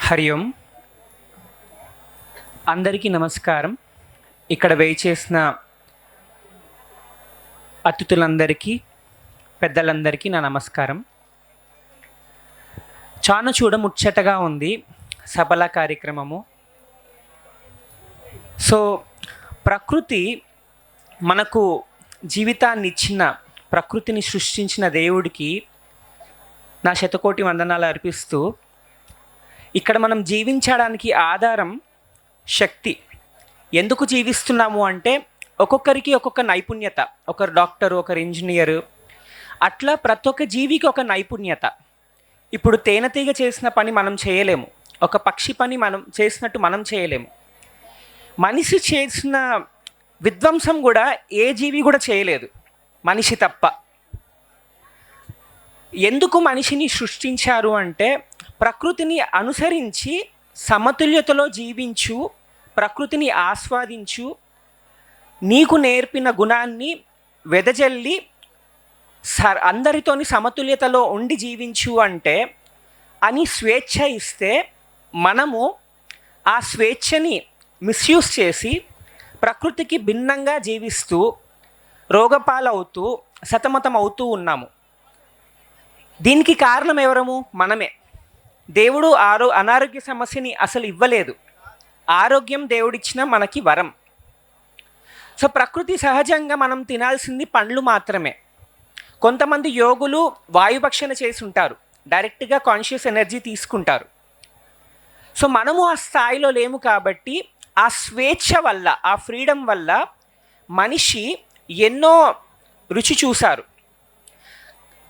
హరి ఓం. అందరికీ నమస్కారం. ఇక్కడ వేయించేసిన అతిథులందరికీ, పెద్దలందరికీ నా నమస్కారం. చాలా చూడముచ్చటగా ఉంది సభల కార్యక్రమము. సో ప్రకృతి మనకు జీవితాన్ని ఇచ్చిన, ప్రకృతిని సృష్టించిన దేవుడికి నా శతకోటి వందనాలు అర్పిస్తూ, ఇక్కడ మనం జీవించడానికి ఆధారం శక్తి. ఎందుకు జీవిస్తున్నాము అంటే ఒక్కొక్కరికి ఒక్కొక్క నైపుణ్యత. ఒకరు డాక్టరు, ఒకరు ఇంజనీరు, అట్లా ప్రతి ఒక్క జీవికి ఒక నైపుణ్యత. ఇప్పుడు తేనెటీగ చేసిన పని మనం చేయలేము, ఒక పక్షి పని మనం చేసినట్టు మనం చేయలేము. మనిషి చేసిన విధ్వంసం కూడా ఏ జీవి కూడా చేయలేదు, మనిషి తప్ప. ఎందుకు మనిషిని సృష్టించారు అంటే ప్రకృతిని అనుసరించి సమతుల్యతలో జీవించు, ప్రకృతిని ఆస్వాదించు, నీకు నేర్పిన గుణాన్ని వెదజల్లి అందరితోని సమతుల్యతలో ఉండి జీవించు అంటే అని స్వేచ్ఛ ఇస్తే, మనము ఆ స్వేచ్ఛని మిస్యూజ్ చేసి ప్రకృతికి భిన్నంగా జీవిస్తూ రోగపాలవుతూ సతమతం అవుతూ ఉన్నాము. దీనికి కారణం ఎవరము? మనమే. దేవుడు అనారోగ్య సమస్యని అసలు ఇవ్వలేదు. ఆరోగ్యం దేవుడిచ్చిన మనకి వరం. సో ప్రకృతి సహజంగా మనం తినాల్సింది పండ్లు మాత్రమే. కొంతమంది యోగులు వాయుభక్షణ చేసి ఉంటారు, డైరెక్ట్గా కాన్షియస్ ఎనర్జీ తీసుకుంటారు. సో మనము ఆ స్థాయిలో లేము కాబట్టి ఆ స్వేచ్ఛ వల్ల, ఆ ఫ్రీడమ్ వల్ల మనిషి ఎన్నో రుచి చూశారు.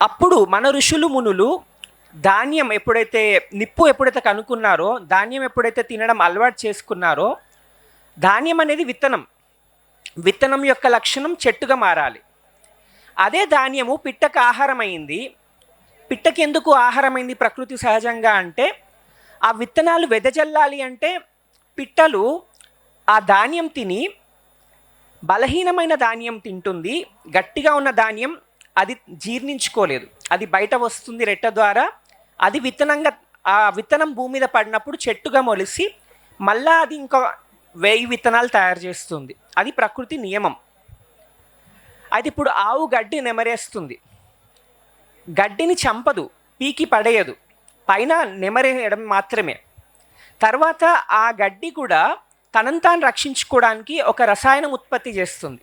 అప్పుడు మన ఋషులు మునులు ధాన్యం ఎప్పుడైతే, నిప్పు ఎప్పుడైతే కనుక్కున్నారో, ధాన్యం ఎప్పుడైతే తినడం అలవాటు చేసుకున్నారో, ధాన్యం అనేది విత్తనం, విత్తనం యొక్క లక్షణం చెట్టుగా మారాలి. అదే ధాన్యము పిట్టకు ఆహారమైంది. పిట్టకి ఎందుకు ఆహారమైంది ప్రకృతి సహజంగా అంటే, ఆ విత్తనాలు వెదజల్లాలి అంటే పిట్టలు ఆ ధాన్యం తిని, బలహీనమైన ధాన్యం తింటుంది, గట్టిగా ఉన్న ధాన్యం అది జీర్ణించుకోలేదు, అది బయట వస్తుంది రెట్ట ద్వారా. అది విత్తనంగా, ఆ విత్తనం భూమి మీద పడినప్పుడు చెట్టుగా మొలిసి మళ్ళా అది ఇంకో 1000 విత్తనాలు తయారు చేస్తుంది. అది ప్రకృతి నియమం. అది ఇప్పుడు ఆవు గడ్డి నెమరేస్తుంది, గడ్డిని చంపదు, పీకి పడేయదు, పైన నెమరేయడం మాత్రమే. తర్వాత ఆ గడ్డి కూడా తనను తాను రక్షించుకోవడానికి ఒక రసాయనం ఉత్పత్తి చేస్తుంది.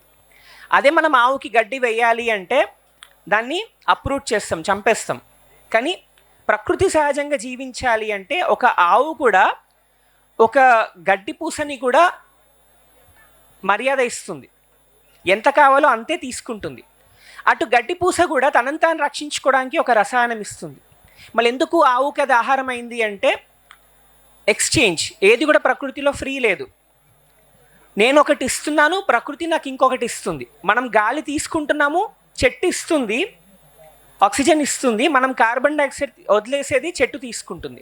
అదే మనం ఆవుకి గడ్డి వేయాలి అంటే దాన్ని అప్రూట్ చేస్తాం, చంపేస్తాం. కానీ ప్రకృతి సహజంగా జీవించాలి అంటే ఒక ఆవు కూడా ఒక గడ్డి పూసని కూడా మర్యాద ఇస్తుంది, ఎంత కావాలో అంతే తీసుకుంటుంది. అటు గడ్డి పూస కూడా తనను తాను రక్షించుకోవడానికి ఒక రసాయనం ఇస్తుంది. మళ్ళీ ఎందుకు ఆవుకి అది ఆహారం అయింది అంటే ఎక్స్చేంజ్. ఏది కూడా ప్రకృతిలో ఫ్రీ లేదు. నేను ఒకటి ఇస్తున్నాను, ప్రకృతి నాకు ఇంకొకటి ఇస్తుంది. మనం గాలి తీసుకుంటున్నాము, చెట్టు ఇస్తుంది, ఆక్సిజన్ ఇస్తుంది. మనం కార్బన్ డైఆక్సైడ్ వదిలేసేది చెట్టు తీసుకుంటుంది.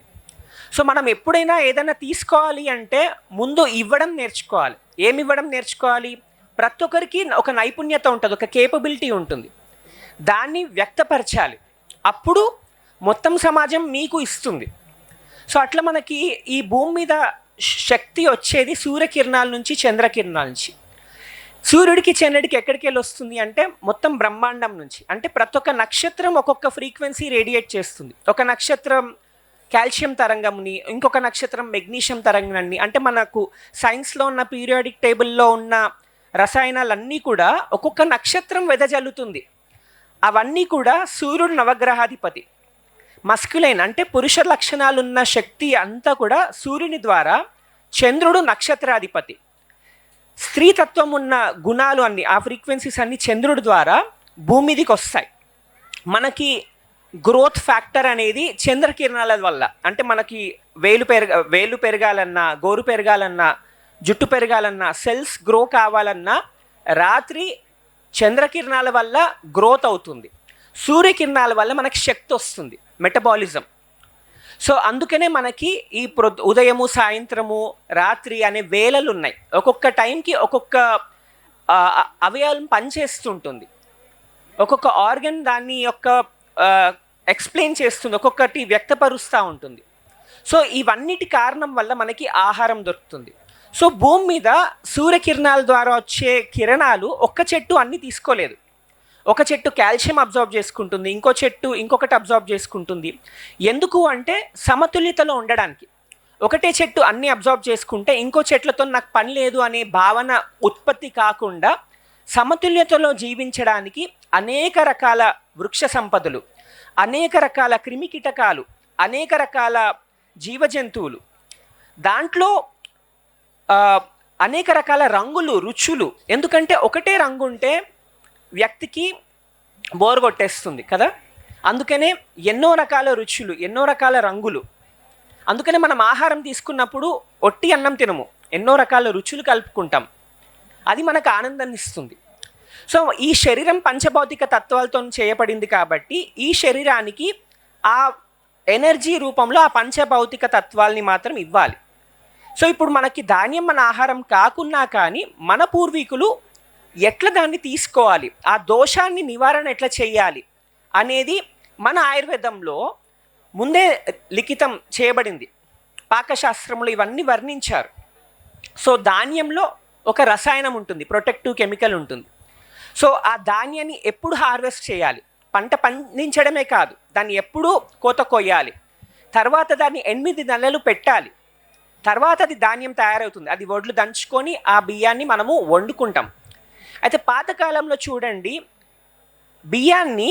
సో మనం ఎప్పుడైనా ఏదైనా తీసుకోవాలి అంటే ముందు ఇవ్వడం నేర్చుకోవాలి. ఏమి ఇవ్వడం నేర్చుకోవాలి? ప్రతి ఒక్కరికి ఒక నైపుణ్యత ఉంటుంది, ఒక కేపబిలిటీ ఉంటుంది, దాన్ని వ్యక్తపరచాలి. అప్పుడు మొత్తం సమాజం మీకు ఇస్తుంది. సో అట్లా మనకి ఈ భూమి మీద శక్తి వచ్చేది సూర్యకిరణాల నుంచి, చంద్రకిరణాల నుంచి. సూర్యుడికి చంద్రుడికి ఎక్కడికి వెళ్ళి వస్తుంది అంటే మొత్తం బ్రహ్మాండం నుంచి. అంటే ప్రతి ఒక్క నక్షత్రం ఒక్కొక్క ఫ్రీక్వెన్సీ రేడియేట్ చేస్తుంది. ఒక నక్షత్రం కాల్షియం తరంగంని, ఇంకొక నక్షత్రం మెగ్నీషియం తరంగాన్ని. అంటే మనకు సైన్స్లో ఉన్న పీరియాడిక్ టేబుల్లో ఉన్న రసాయనాలన్నీ కూడా ఒక్కొక్క నక్షత్రం వెదజల్లుతుంది. అవన్నీ కూడా సూర్యుడు నవగ్రహాధిపతి. మస్క్యులైన్ అంటే పురుష లక్షణాలున్న శక్తి అంతా కూడా సూర్యుని ద్వారా. చంద్రుడు నక్షత్రాధిపతి. స్త్రీతత్వం ఉన్న గుణాలు అన్నీ, ఆ ఫ్రీక్వెన్సీస్ అన్నీ చంద్రుడి ద్వారా భూమి మీదకి వస్తాయి. మనకి గ్రోత్ ఫ్యాక్టర్ అనేది చంద్రకిరణాల వల్ల. అంటే మనకి వేలు పెరగాలన్నా, గోరు పెరగాలన్నా, జుట్టు పెరగాలన్నా, సెల్స్ గ్రో కావాలన్నా రాత్రి చంద్రకిరణాల వల్ల గ్రోత్ అవుతుంది. సూర్యకిరణాల వల్ల మనకి శక్తి వస్తుంది, మెటబాలిజం. సో అందుకనే మనకి ఈ ఉదయము, సాయంత్రము, రాత్రి అనే వేళలు ఉన్నాయి. ఒక్కొక్క టైంకి ఒక్కొక్క అవయవం పనిచేస్తుంటుంది. ఒక్కొక్క ఆర్గన్ దాన్ని యొక్క ఎక్స్ప్లెయిన్ చేస్తుంది, ఒక్కొక్కటి వ్యక్తపరుస్తూ ఉంటుంది. సో ఇవన్నిటి కారణం వల్ల మనకి ఆహారం దొరుకుతుంది. సో భూమి మీద సూర్యకిరణాల ద్వారా వచ్చే కిరణాలు ఒక్క చెట్టు అన్నీ తీసుకోలేదు. ఒక చెట్టు కాల్షియం అబ్జార్బ్ చేసుకుంటుంది, ఇంకో చెట్టు ఇంకొకటి అబ్జార్బ్ చేసుకుంటుంది. ఎందుకు అంటే సమతుల్యతలో ఉండడానికి. ఒకటే చెట్టు అన్నీ అబ్జార్బ్ చేసుకుంటే ఇంకో చెట్లతో నాకు పని లేదు అనే భావన ఉత్పత్తి కాకుండా సమతుల్యతలో జీవించడానికి అనేక రకాల వృక్ష సంపదలు, అనేక రకాల క్రిమికీటకాలు, అనేక రకాల జీవజంతువులు, దాంట్లో అనేక రకాల రంగులు, రుచులు. ఎందుకంటే ఒకటే రంగు ఉంటే వ్యక్తికి బోర్ కొట్టేస్తుంది కదా. అందుకనే ఎన్నో రకాల రుచులు, ఎన్నో రకాల రంగులు. అందుకనే మనం ఆహారం తీసుకున్నప్పుడు ఒట్టి అన్నం తినము, ఎన్నో రకాల రుచులు కలుపుకుంటాం. అది మనకు ఆనందాన్ని ఇస్తుంది. సో ఈ శరీరం పంచభౌతిక తత్వాలతో చేయబడింది కాబట్టి ఈ శరీరానికి ఆ ఎనర్జీ రూపంలో ఆ పంచభౌతిక తత్వాల్ని మాత్రం ఇవ్వాలి. సో ఇప్పుడు మనకి ధాన్యం మన ఆహారం కాకున్నా కానీ మన పూర్వీకులు ఎట్లా దాన్ని తీసుకోవాలి, ఆ దోషాన్ని నివారణ ఎట్లా చేయాలి అనేది మన ఆయుర్వేదంలో ముందే లిఖితం చేయబడింది. పాకశాస్త్రంలో ఇవన్నీ వర్ణించారు. సో ధాన్యంలో ఒక రసాయనం ఉంటుంది, ప్రొటెక్టివ్ కెమికల్ ఉంటుంది. సో ఆ ధాన్యాన్ని ఎప్పుడు హార్వెస్ట్ చేయాలి, పంట పండించడమే కాదు దాన్ని ఎప్పుడూ కోత కొయ్యాలి, తర్వాత దాన్ని 8 నెలలు పెట్టాలి, తర్వాత అది ధాన్యం తయారవుతుంది. అది వడ్లు దంచుకొని ఆ బియ్యాన్ని మనము వండుకుంటాం. అయితే పాతకాలంలో చూడండి, బియ్యాన్ని,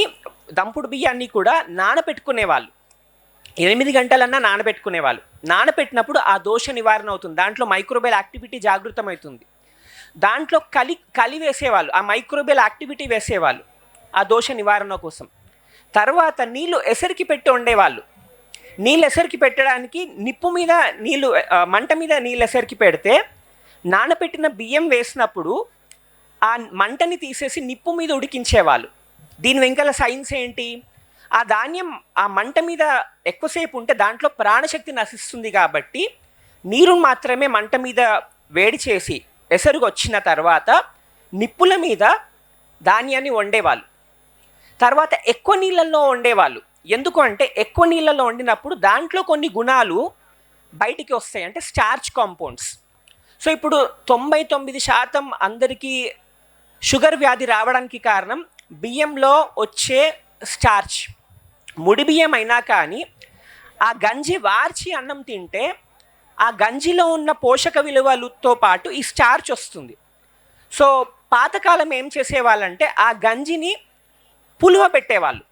దంపుడు బియ్యాన్ని కూడా నానబెట్టుకునేవాళ్ళు. 8 గంటలన్నా నానబెట్టుకునేవాళ్ళు. నానబెట్టినప్పుడు ఆ దోష నివారణ అవుతుంది, దాంట్లో మైక్రోబియల్ యాక్టివిటీ జాగృతమవుతుంది. దాంట్లో కలి వేసేవాళ్ళు, ఆ మైక్రోబియల్ యాక్టివిటీ వేసేవాళ్ళు ఆ దోష నివారణ కోసం. తర్వాత నీళ్ళు ఎసరికి పెట్టి వండేవాళ్ళు. నీళ్ళు ఎసరికి పెట్టడానికి నిప్పు మీద నీళ్ళు, మంట మీద నీళ్ళు ఎసరికి పెడితే నానబెట్టిన బియ్యం వేసినప్పుడు ఆ మంటని తీసేసి నిప్పు మీద ఉడికించేవాళ్ళు. దీని వెంకల సైన్స్ ఏంటి, ఆ ధాన్యం ఆ మంట మీద ఎక్కువసేపు ఉంటే దాంట్లో ప్రాణశక్తి నశిస్తుంది కాబట్టి నీరు మాత్రమే మంట మీద వేడి చేసి ఎసరుగు వచ్చిన తర్వాత నిప్పుల మీద ధాన్యాన్ని వండేవాళ్ళు. తర్వాత ఎక్కువ నీళ్ళల్లో వండేవాళ్ళు. ఎందుకు అంటే ఎక్కువ నీళ్ళలో వండినప్పుడు దాంట్లో కొన్ని గుణాలు బయటికి వస్తాయి, అంటే స్టార్చ్ కాంపౌండ్స్. సో ఇప్పుడు 99% అందరికీ షుగర్ వ్యాధి రావడానికి కారణం బియ్యంలో వచ్చే స్టార్చ్. ముడి బియ్యం అయినా కానీ ఆ గంజి వార్చి అన్నం తింటే ఆ గంజిలో ఉన్న పోషక విలువలతో పాటు ఈ స్టార్చ్ వస్తుంది. సో పాతకాలం ఏం చేసేవాళ్ళంటే ఆ గంజిని పులువ పెట్టేవాళ్ళు,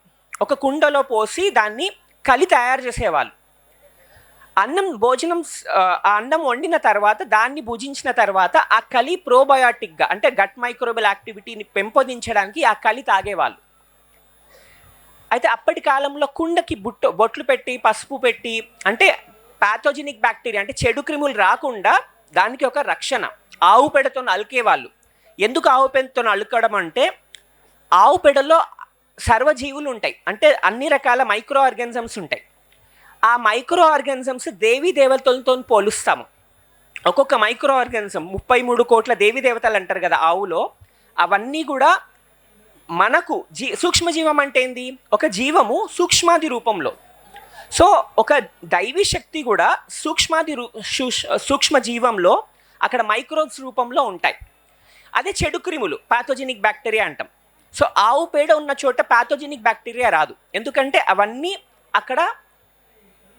ఒక కుండలో పోసి దాన్ని కలి తయారు చేసేవాళ్ళు. భోజనం ఆ అన్నం వండిన తర్వాత దాన్ని భుజించిన తర్వాత ఆ కలి ప్రోబయోటిక్గా, అంటే గట్ మైక్రోబియల్ యాక్టివిటీని పెంపొందించడానికి ఆ కలి తాగేవాళ్ళు. అయితే అప్పటి కాలంలో కుండకి బొట్లు పెట్టి పసుపు పెట్టి, అంటే ప్యాథోజెనిక్ బ్యాక్టీరియా అంటే చెడు క్రిములు రాకుండా దానికి ఒక రక్షణ ఆవు పెడతో అలికేవాళ్ళు. ఎందుకు ఆవు పెడతో అలుకడం అంటే ఆవు పెడలో సర్వజీవులు ఉంటాయి, అంటే అన్ని రకాల మైక్రో ఆర్గానిజమ్స్ ఉంటాయి. ఆ మైక్రో ఆర్గానిజమ్స్ దేవీ దేవతలతో పోలుస్తాము. ఒక్కొక్క మైక్రో ఆర్గానిజం 33 కోట్ల దేవీ దేవతలు అంటారు కదా ఆవులో. అవన్నీ కూడా మనకు సూక్ష్మజీవం అంటే ఏంది, ఒక జీవము సూక్ష్మాది రూపంలో. సో ఒక దైవీ శక్తి కూడా సూక్ష్మజీవంలో అక్కడ మైక్రోబ్స్ రూపంలో ఉంటాయి. అదే చెడు క్రిములు ప్యాథోజెనిక్ బ్యాక్టీరియా అంటాం. సో ఆవు పేడ ఉన్న చోట ప్యాథోజెనిక్ బ్యాక్టీరియా రాదు, ఎందుకంటే అవన్నీ అక్కడ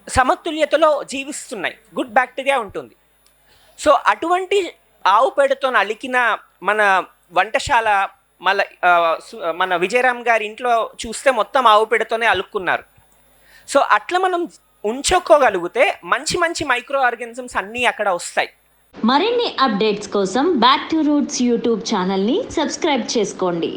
సమతుల్యతలో జీవిస్తున్నాయి, గుడ్ బ్యాక్టీరియా ఉంటుంది. సో అటువంటి ఆవు పేడతో అలికిన మన వంటశాల మన విజయరామ్ గారి ఇంట్లో చూస్తే మొత్తం ఆవు పేడతోనే అలుక్కున్నారు. సో అట్లా మనం ఉంచుకోగలిగితే మంచి మంచి మైక్రో ఆర్గానిజమ్స్ అన్నీ అక్కడ వస్తాయి. మరిన్ని అప్డేట్స్ కోసం బ్యాక్ టు రూట్స్ యూట్యూబ్ ఛానల్ని సబ్స్క్రైబ్ చేసుకోండి.